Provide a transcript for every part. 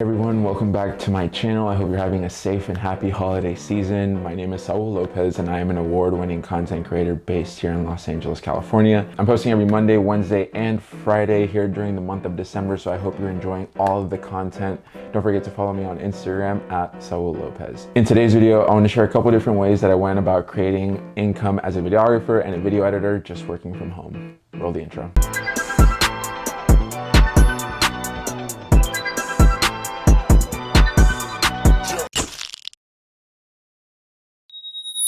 Everyone, welcome back to my channel. I hope you're having a safe and happy holiday season. My name is Saul Lopez and I am an award-winning content creator based here in Los Angeles, California. I'm posting every Monday, Wednesday, and Friday here during the month of December, so I hope you're enjoying all of the content. Don't forget to follow me on Instagram at Saul Lopez. In today's video, I want to share a couple different ways that I went about creating income as a videographer and a video editor just working from home. Roll the intro.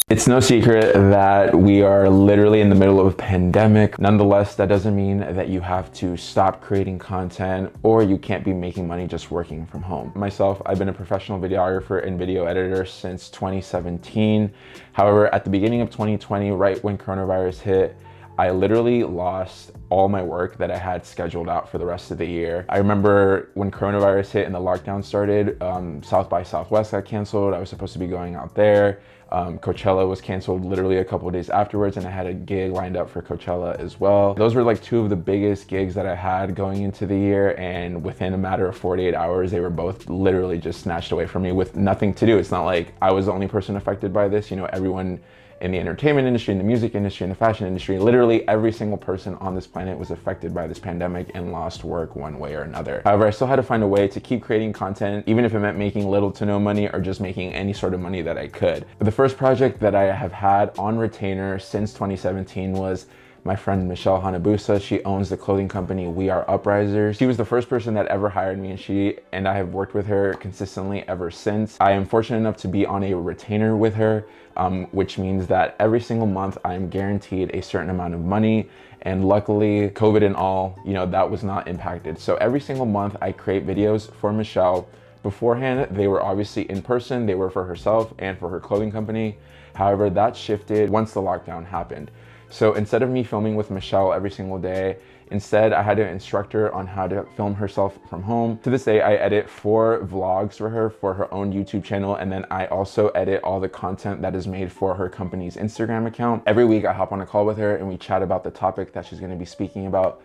It's no secret that we are literally in the middle of a pandemic. Nonetheless, that doesn't mean that you have to stop creating content or you can't be making money just working from home. Myself, I've been a professional videographer and video editor since 2017. However, at the beginning of 2020, right when coronavirus hit, I literally lost all my work that I had scheduled out for the rest of the year. I remember when coronavirus hit and the lockdown started, South by Southwest got canceled. I was supposed to be going out there. Coachella was canceled literally a couple of days afterwards, and I had a gig lined up for Coachella as well. Those were like two of the biggest gigs that I had going into the year, and within a matter of 48 hours, they were both literally just snatched away from me with nothing to do. It's not like I was the only person affected by this. You know, everyone in the entertainment industry, in the music industry, in the fashion industry, literally every single person on this planet was affected by this pandemic and lost work one way or another. However, I still had to find a way to keep creating content, even if it meant making little to no money or just making any sort of money that I could. The first project that I have had on retainer since 2017 was my friend Michelle Hanabusa. She owns the clothing company We Are Uprisers. She was the first person that ever hired me, and I have worked with her consistently ever since. I am fortunate enough to be on a retainer with her, which means that every single month I am guaranteed a certain amount of money. And luckily, COVID and all, you know, that was not impacted. So every single month I create videos for Michelle. Beforehand, they were obviously in person. They were for herself and for her clothing company. However, that shifted once the lockdown happened. So instead of me filming with Michelle every single day, instead I had to instruct her on how to film herself from home. To this day, I edit 4 vlogs for her own YouTube channel, and then I also edit all the content that is made for her company's Instagram account. Every week I hop on a call with her and we chat about the topic that she's going to be speaking about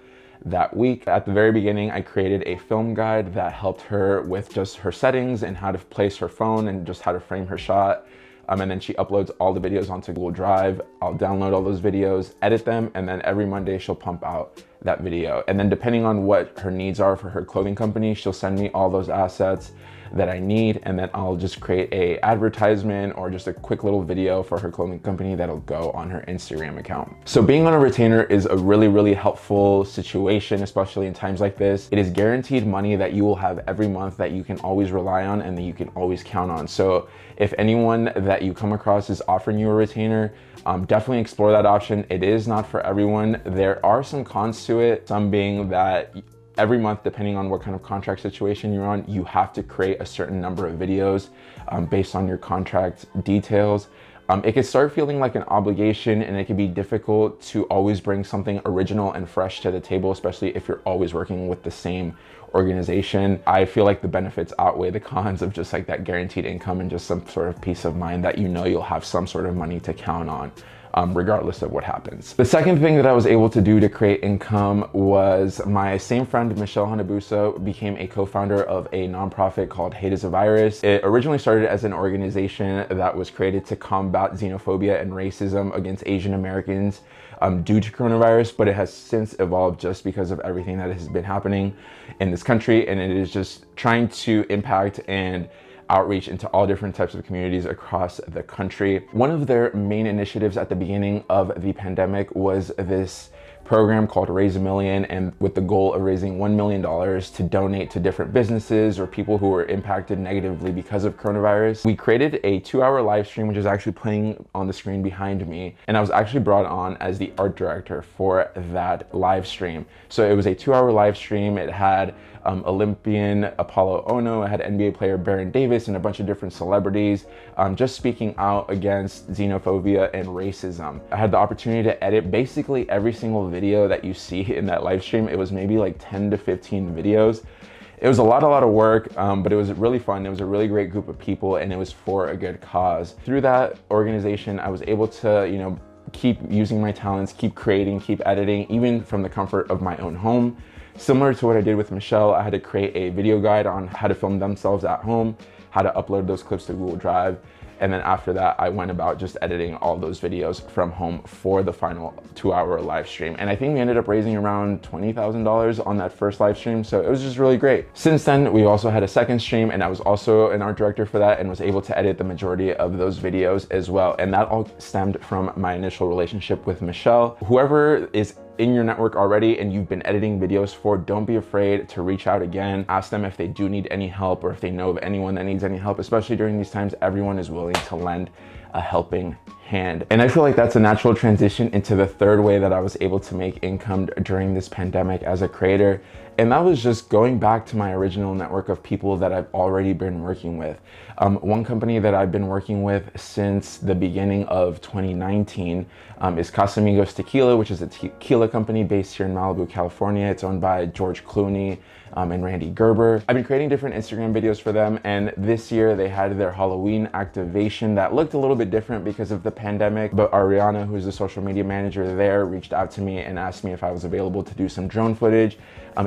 that week. At the very beginning, I created a film guide that helped her with just her settings and how to place her phone and just how to frame her shot. And then she uploads all the videos onto Google Drive. I'll download all those videos, edit them, and then every Monday she'll pump out that video. And then depending on what her needs are for her clothing company, she'll send me all those assets that I need, and then I'll just create a advertisement or just a quick little video for her clothing company that'll go on her Instagram account. So being on a retainer is a really, really helpful situation, especially in times like this. It is guaranteed money that you will have every month that you can always rely on and that you can always count on. So if anyone that you come across is offering you a retainer, definitely explore that option. It is not for everyone. There are some cons to it, some being that every month, depending on what kind of contract situation you're on, you have to create a certain number of videos based on your contract details. It can start feeling like an obligation, and it can be difficult to always bring something original and fresh to the table, especially if you're always working with the same organization. I feel like the benefits outweigh the cons of just like that guaranteed income and just some sort of peace of mind that you know you'll have some sort of money to count on. Regardless of what happens. The second thing that I was able to do to create income was my same friend, Michelle Hanabusa, became a co-founder of a nonprofit called Hate is a Virus. It originally started as an organization that was created to combat xenophobia and racism against Asian Americans due to coronavirus, but it has since evolved just because of everything that has been happening in this country, and it is just trying to impact and outreach into all different types of communities across the country. One of their main initiatives at the beginning of the pandemic was this program called Raise a Million, and with the goal of raising $1 million to donate to different businesses or people who were impacted negatively because of coronavirus. We created a 2-hour live stream, which is actually playing on the screen behind me, and I was actually brought on as the art director for that live stream. So it was a 2-hour live stream. It had Olympian Apollo Ono, it had NBA player Baron Davis, and a bunch of different celebrities just speaking out against xenophobia and racism. I had the opportunity to edit basically every single video that you see in that live stream. It was maybe like 10 to 15 videos. It was a lot of work, but it was really fun. It was a really great group of people, and it was for a good cause. Through that organization, I was able to, you know, keep using my talents, keep creating, keep editing, even from the comfort of my own home. Similar to what I did with Michelle, I had to create a video guide on how to film themselves at home, how to upload those clips to Google Drive. And then after that, I went about just editing all those videos from home for the final 2-hour live stream. And I think we ended up raising around $20,000 on that first live stream. So it was just really great. Since then, we also had a second stream, and I was also an art director for that and was able to edit the majority of those videos as well. And that all stemmed from my initial relationship with Michelle. Whoever is in your network already and you've been editing videos for, don't be afraid to reach out again. Ask them if they do need any help or if they know of anyone that needs any help. Especially during these times, everyone is willing to lend a helping hand. And I feel like that's a natural transition into the third way that I was able to make income during this pandemic as a creator. And that was just going back to my original network of people that I've already been working with. One company that I've been working with since the beginning of 2019 is Casamigos Tequila, which is a tequila company based here in Malibu, California. It's owned by George Clooney and Randy Gerber. I've been creating different Instagram videos for them, and this year they had their Halloween activation that looked a little bit different because of the pandemic. But Ariana, who's the social media manager there, reached out to me and asked me if I was available to do some drone footage.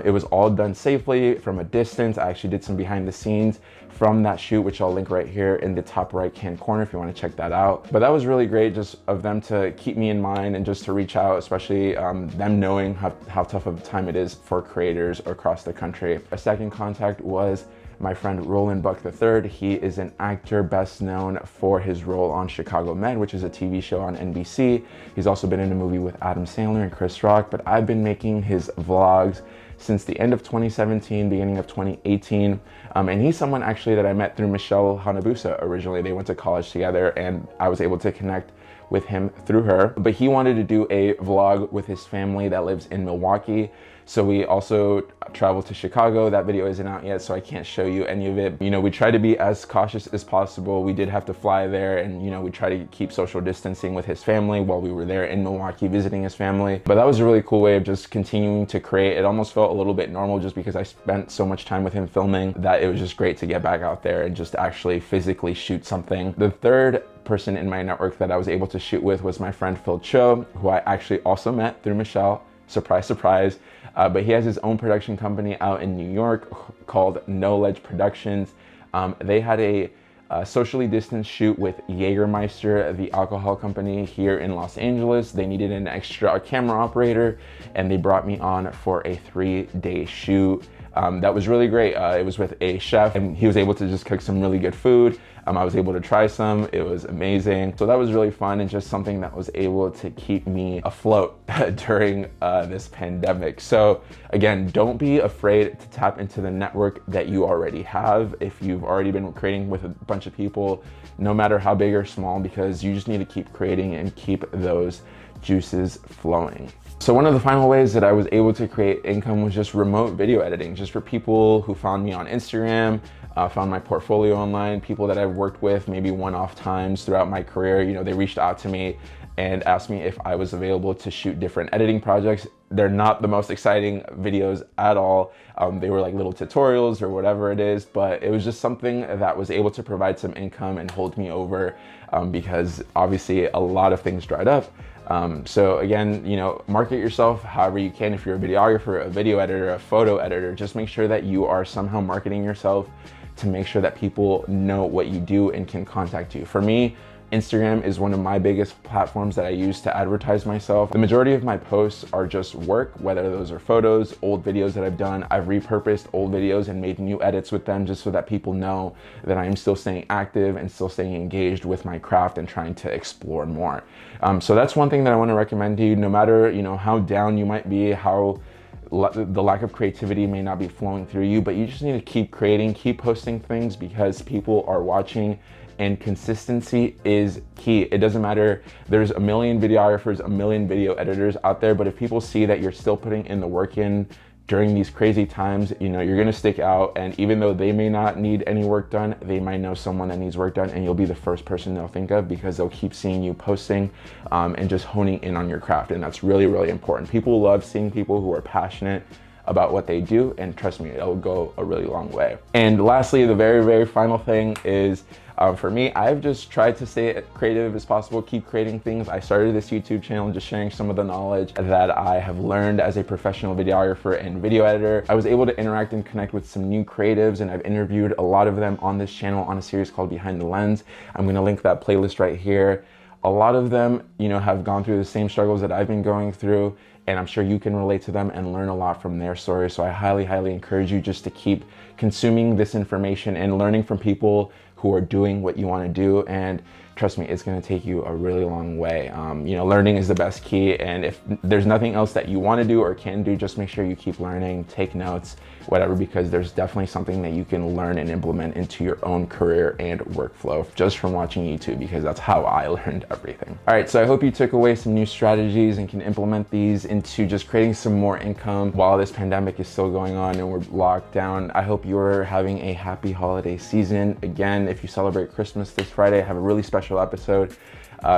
It was all done safely from a distance. I actually did some behind the scenes from that shoot, which I'll link right here in the top right-hand corner if you want to check that out. But that was really great, just of them to keep me in mind and just to reach out, especially them knowing how tough of a time it is for creators across the country. A second contact was my friend Roland Buck III. He is an actor best known for his role on Chicago Med, which is a TV show on NBC. He's also been in a movie with Adam Sandler and Chris Rock, but I've been making his vlogs since the end of 2017, beginning of 2018. And he's someone actually that I met through Michelle Hanabusa originally. They went to college together and I was able to connect with him through her. But he wanted to do a vlog with his family that lives in Milwaukee. So we also traveled to Chicago. That video isn't out yet, so I can't show you any of it. You know, we try to be as cautious as possible. We did have to fly there and, you know, we try to keep social distancing with his family while we were there in Milwaukee visiting his family. But that was a really cool way of just continuing to create. It almost felt a little bit normal just because I spent so much time with him filming that it was just great to get back out there and just actually physically shoot something. The third person in my network that I was able to shoot with was my friend Phil Cho, who I actually also met through Michelle. Surprise, surprise. But he has his own production company out in New York called No Ledge Productions. They had a socially distanced shoot with Jägermeister, the alcohol company here in Los Angeles. They needed an extra camera operator and they brought me on for a 3-day shoot. That was really great. It was with a chef and he was able to just cook some really good food. I was able to try some. It was amazing. So that was really fun and just something that was able to keep me afloat during this pandemic. So again, don't be afraid to tap into the network that you already have. If you've already been creating with a bunch of people, no matter how big or small, because you just need to keep creating and keep those juices flowing. So one of the final ways that I was able to create income was just remote video editing, just for people who found me on Instagram, found my portfolio online, people that I've worked with maybe one-off times throughout my career. You know, they reached out to me and asked me if I was available to shoot different editing projects. They're not the most exciting videos at all. They were like little tutorials or whatever it is, but it was just something that was able to provide some income and hold me over because obviously a lot of things dried up. So again, you know, market yourself however you can. If you're a videographer, a video editor, a photo editor, just make sure that you are somehow marketing yourself to make sure that people know what you do and can contact you. For me, Instagram is one of my biggest platforms that I use to advertise myself. The majority of my posts are just work, whether those are photos, old videos that I've done. I've repurposed old videos and made new edits with them just so that people know that I am still staying active and still staying engaged with my craft and trying to explore more. So that's one thing that I want to recommend to you, no matter, you know, how down you might be, how the lack of creativity may not be flowing through you, but you just need to keep creating, keep posting things because people are watching and consistency is key. It doesn't matter, there's a million videographers, a million video editors out there, but if people see that you're still putting in the work in during these crazy times, you know, you're gonna stick out, and even though they may not need any work done, they might know someone that needs work done and you'll be the first person they'll think of because they'll keep seeing you posting and just honing in on your craft. And that's really, really important. People love seeing people who are passionate about what they do, and trust me, it'll go a really long way. And lastly, the very, very final thing is For me, I've just tried to stay creative as possible, keep creating things. I started this YouTube channel just sharing some of the knowledge that I have learned as a professional videographer and video editor. I was able to interact and connect with some new creatives, and I've interviewed a lot of them on this channel on a series called Behind the Lens. I'm gonna link that playlist right here. A lot of them, you know, have gone through the same struggles that I've been going through, and I'm sure you can relate to them and learn a lot from their stories. So I highly, highly encourage you just to keep consuming this information and learning from people who are doing what you want to do. And trust me, it's going to take you a really long way. You know, learning is the best key. And if there's nothing else that you want to do or can do, just make sure you keep learning, take notes, whatever, because there's definitely something that you can learn and implement into your own career and workflow just from watching YouTube, because that's how I learned everything. All right, so I hope you took away some new strategies and can implement these into just creating some more income while this pandemic is still going on and we're locked down. I hope you're having a happy holiday season. Again, if you celebrate Christmas this Friday, I have a really special episode.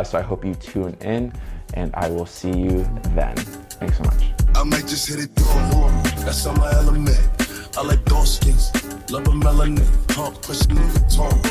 So I hope you tune in, and I will see you then. Thanks so much. I might just hit it through. That's on my element. I like dark skins, love a melanin, pump, pushing the tongue.